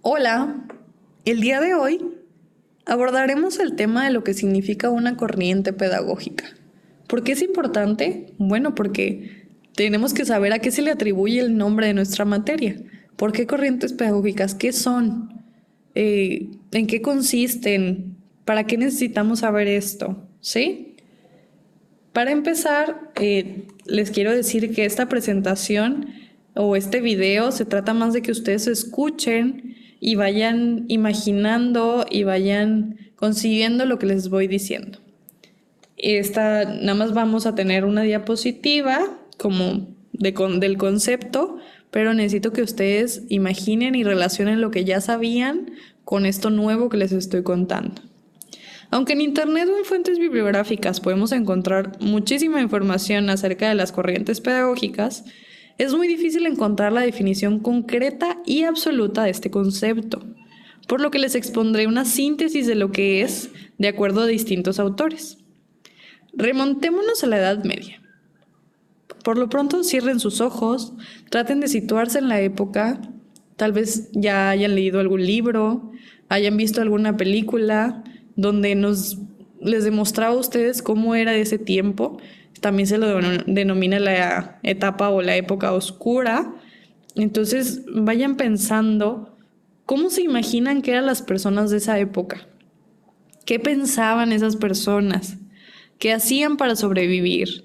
Hola, el día de hoy abordaremos el tema de lo que significa una corriente pedagógica. ¿Por qué es importante? Bueno, porque tenemos que saber a qué se le atribuye el nombre de nuestra materia. ¿Por qué corrientes pedagógicas? ¿Qué son? ¿En qué consisten? ¿Para qué necesitamos saber esto? ¿Sí? Para empezar, les quiero decir que esta presentación o este video se trata más de que ustedes escuchen y vayan imaginando y vayan consiguiendo lo que les voy diciendo. Nada más vamos a tener una diapositiva como del concepto, pero necesito que ustedes imaginen y relacionen lo que ya sabían con esto nuevo que les estoy contando. Aunque en Internet o en fuentes bibliográficas podemos encontrar muchísima información acerca de las corrientes pedagógicas, es muy difícil encontrar la definición concreta y absoluta de este concepto, por lo que les expondré una síntesis de lo que es de acuerdo a distintos autores. Remontémonos a la Edad Media. Por lo pronto cierren sus ojos, traten de situarse en la época, tal vez ya hayan leído algún libro, hayan visto alguna película donde les demostraba a ustedes cómo era ese tiempo. También se lo denomina la etapa o la época oscura. Entonces vayan pensando cómo se imaginan que eran las personas de esa época. ¿Qué pensaban esas personas? ¿Qué hacían para sobrevivir?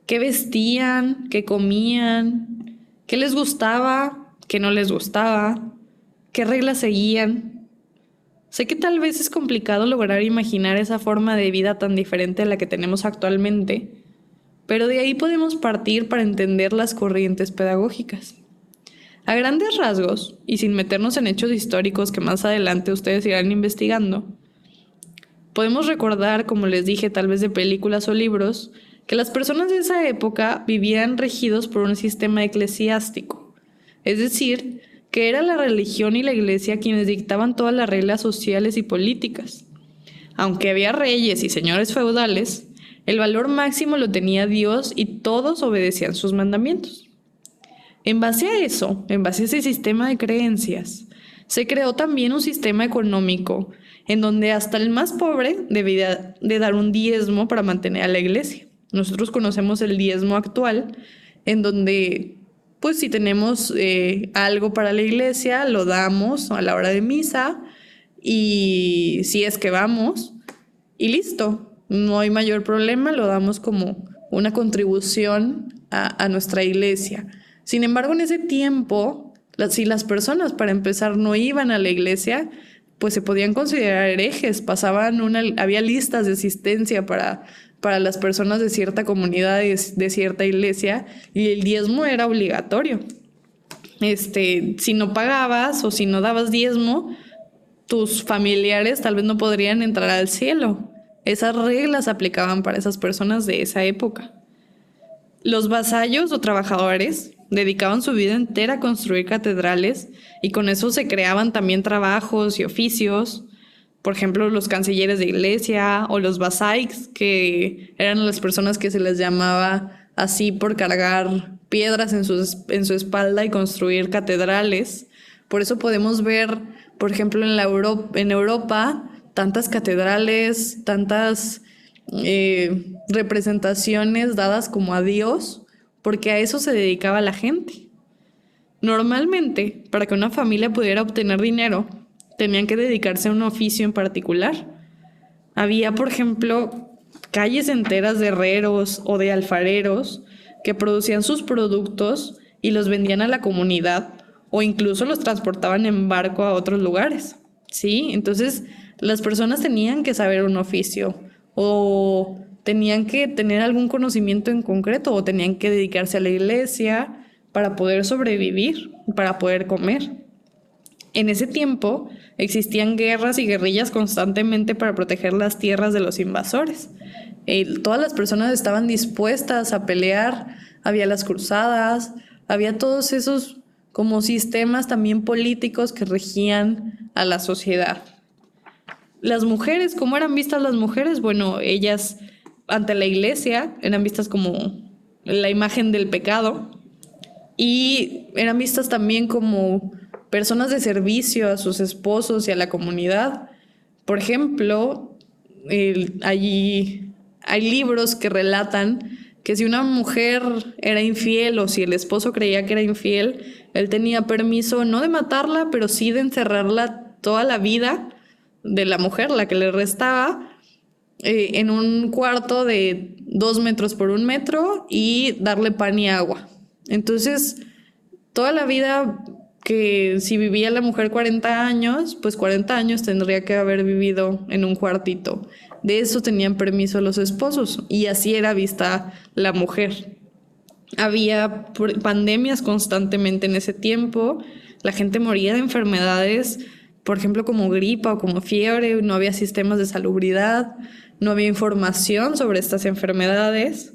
¿Qué vestían? ¿Qué comían? ¿Qué les gustaba? ¿Qué no les gustaba? ¿Qué reglas seguían? Sé que tal vez es complicado lograr imaginar esa forma de vida tan diferente a la que tenemos actualmente, pero de ahí podemos partir para entender las corrientes pedagógicas. A grandes rasgos, y sin meternos en hechos históricos que más adelante ustedes irán investigando, podemos recordar, como les dije, tal vez de películas o libros, que las personas de esa época vivían regidos por un sistema eclesiástico, es decir, que era la religión y la iglesia quienes dictaban todas las reglas sociales y políticas. Aunque había reyes y señores feudales, el valor máximo lo tenía Dios y todos obedecían sus mandamientos. En base a eso, en base a ese sistema de creencias, se creó también un sistema económico en donde hasta el más pobre debía de dar un diezmo para mantener a la iglesia. Nosotros conocemos el diezmo actual, en donde, pues si tenemos algo para la iglesia, lo damos a la hora de misa y si es que vamos y listo, no hay mayor problema, lo damos como una contribución a nuestra iglesia. Sin embargo, en ese tiempo, si las personas para empezar no iban a la iglesia, pues se podían considerar herejes, había listas de asistencia para las personas de cierta comunidad, de cierta iglesia, y el diezmo era obligatorio. Si no pagabas o si no dabas diezmo, tus familiares tal vez no podrían entrar al cielo. Esas reglas aplicaban para esas personas de esa época. Los vasallos o trabajadores dedicaban su vida entera a construir catedrales y con eso se creaban también trabajos y oficios. Por ejemplo, los cancilleres de iglesia o los vasais, que eran las personas que se les llamaba así por cargar piedras en su espalda y construir catedrales. Por eso podemos ver, por ejemplo, en Europa tantas catedrales, tantas representaciones dadas como a Dios, porque a eso se dedicaba la gente. Normalmente, para que una familia pudiera obtener dinero, tenían que dedicarse a un oficio en particular. Había, por ejemplo, calles enteras de herreros o de alfareros que producían sus productos y los vendían a la comunidad o incluso los transportaban en barco a otros lugares. ¿Sí? Entonces, las personas tenían que saber un oficio o tenían que tener algún conocimiento en concreto o tenían que dedicarse a la iglesia para poder sobrevivir, para poder comer. En ese tiempo existían guerras y guerrillas constantemente para proteger las tierras de los invasores. Todas las personas estaban dispuestas a pelear, había las cruzadas, había todos esos como sistemas también políticos que regían a la sociedad. Las mujeres, ¿cómo eran vistas las mujeres? Bueno, ellas ante la iglesia eran vistas como la imagen del pecado y eran vistas también como personas de servicio a sus esposos y a la comunidad. Por ejemplo, allí hay libros que relatan que si una mujer era infiel o si el esposo creía que era infiel, él tenía permiso no de matarla, pero sí de encerrarla toda la vida de la mujer, la que le restaba, en un cuarto de 2 metros por 1 metro y darle pan y agua. Entonces, toda la vida que si vivía la mujer 40 años, pues 40 años tendría que haber vivido en un cuartito. De eso tenían permiso los esposos y así era vista la mujer. Había pandemias constantemente en ese tiempo, la gente moría de enfermedades, por ejemplo, como gripa o como fiebre, no había sistemas de salubridad, no había información sobre estas enfermedades.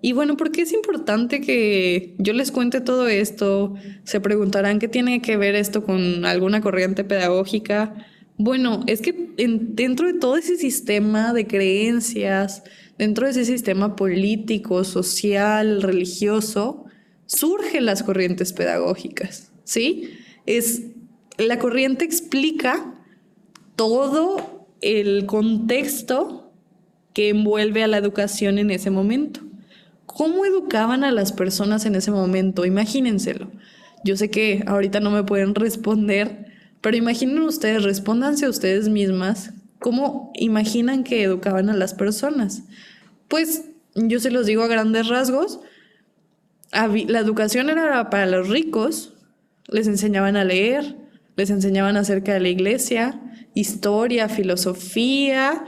Y bueno, ¿por qué es importante que yo les cuente todo esto? Se preguntarán qué tiene que ver esto con alguna corriente pedagógica. Bueno, es que dentro de todo ese sistema de creencias, dentro de ese sistema político, social, religioso, surgen las corrientes pedagógicas, ¿sí? La corriente explica todo el contexto que envuelve a la educación en ese momento. ¿Cómo educaban a las personas en ese momento? Imagínenselo. Yo sé que ahorita no me pueden responder, pero imaginen ustedes, respóndanse a ustedes mismas, ¿cómo imaginan que educaban a las personas? Pues yo se los digo a grandes rasgos, la educación era para los ricos, les enseñaban a leer, les enseñaban acerca de la iglesia, historia, filosofía,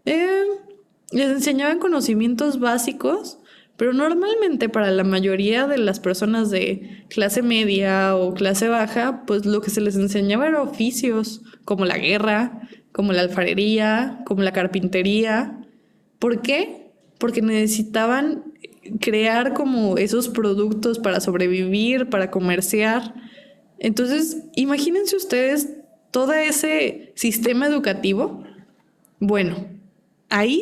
les enseñaban conocimientos básicos, pero normalmente para la mayoría de las personas de clase media o clase baja, pues lo que se les enseñaba era oficios como la guerra, como la alfarería, como la carpintería. ¿Por qué? Porque necesitaban crear como esos productos para sobrevivir, para comerciar. Entonces, imagínense ustedes todo ese sistema educativo. Bueno, ahí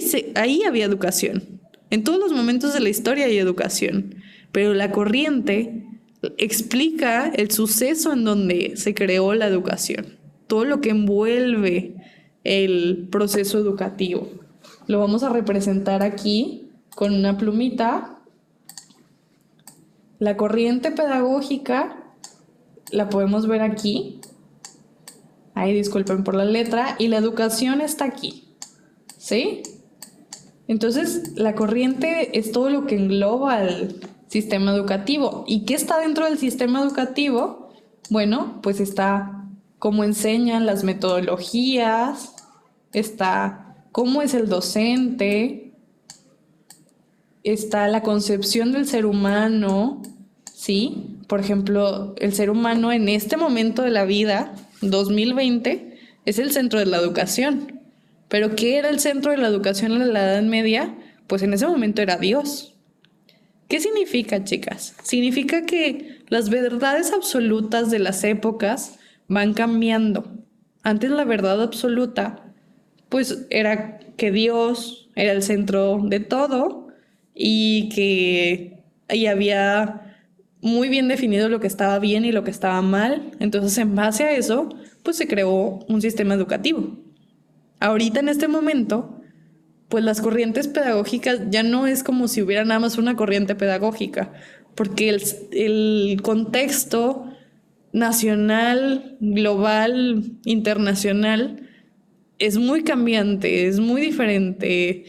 había educación. En todos los momentos de la historia hay educación, pero la corriente explica el suceso en donde se creó la educación, todo lo que envuelve el proceso educativo. Lo vamos a representar aquí con una plumita. La corriente pedagógica la podemos ver aquí. Ahí disculpen por la letra. Y la educación está aquí. ¿Sí? Entonces, la corriente es todo lo que engloba el sistema educativo. ¿Y qué está dentro del sistema educativo? Bueno, pues está cómo enseñan las metodologías, está cómo es el docente, está la concepción del ser humano, ¿sí? Por ejemplo, el ser humano en este momento de la vida, 2020, es el centro de la educación. ¿Pero qué era el centro de la educación en la Edad Media? Pues en ese momento era Dios. ¿Qué significa, chicas? Significa que las verdades absolutas de las épocas van cambiando. Antes la verdad absoluta, pues era que Dios era el centro de todo y que ahí había muy bien definido lo que estaba bien y lo que estaba mal. Entonces, en base a eso, pues se creó un sistema educativo. Ahorita en este momento, pues las corrientes pedagógicas ya no es como si hubiera nada más una corriente pedagógica, porque el contexto nacional, global, internacional es muy cambiante, es muy diferente.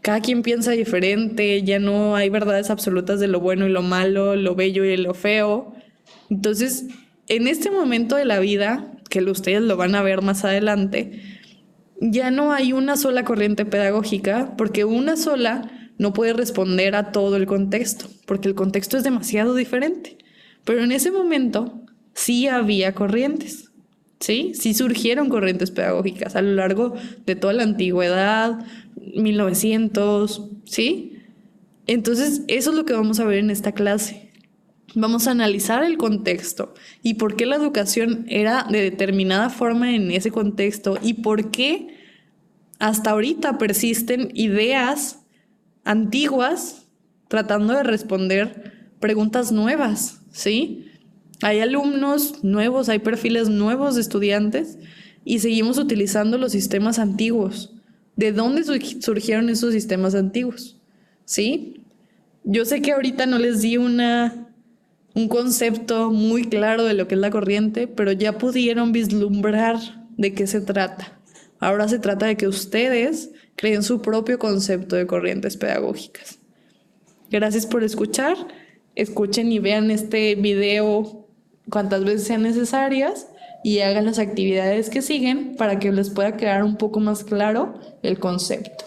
Cada quien piensa diferente, ya no hay verdades absolutas de lo bueno y lo malo, lo bello y lo feo. Entonces, en este momento de la vida, que ustedes lo van a ver más adelante, ya no hay una sola corriente pedagógica, porque una sola no puede responder a todo el contexto, porque el contexto es demasiado diferente. Pero en ese momento sí había corrientes, ¿sí? Sí surgieron corrientes pedagógicas a lo largo de toda la antigüedad, 1900, ¿sí? Entonces, eso es lo que vamos a ver en esta clase. Vamos a analizar el contexto y por qué la educación era de determinada forma en ese contexto y por qué hasta ahorita persisten ideas antiguas tratando de responder preguntas nuevas, ¿sí? Hay alumnos nuevos, hay perfiles nuevos de estudiantes y seguimos utilizando los sistemas antiguos. ¿De dónde surgieron esos sistemas antiguos? ¿Sí? Yo sé que ahorita no les di un concepto muy claro de lo que es la corriente, pero ya pudieron vislumbrar de qué se trata. Ahora se trata de que ustedes creen su propio concepto de corrientes pedagógicas. Gracias por escuchar. Escuchen y vean este video cuantas veces sean necesarias y hagan las actividades que siguen para que les pueda quedar un poco más claro el concepto.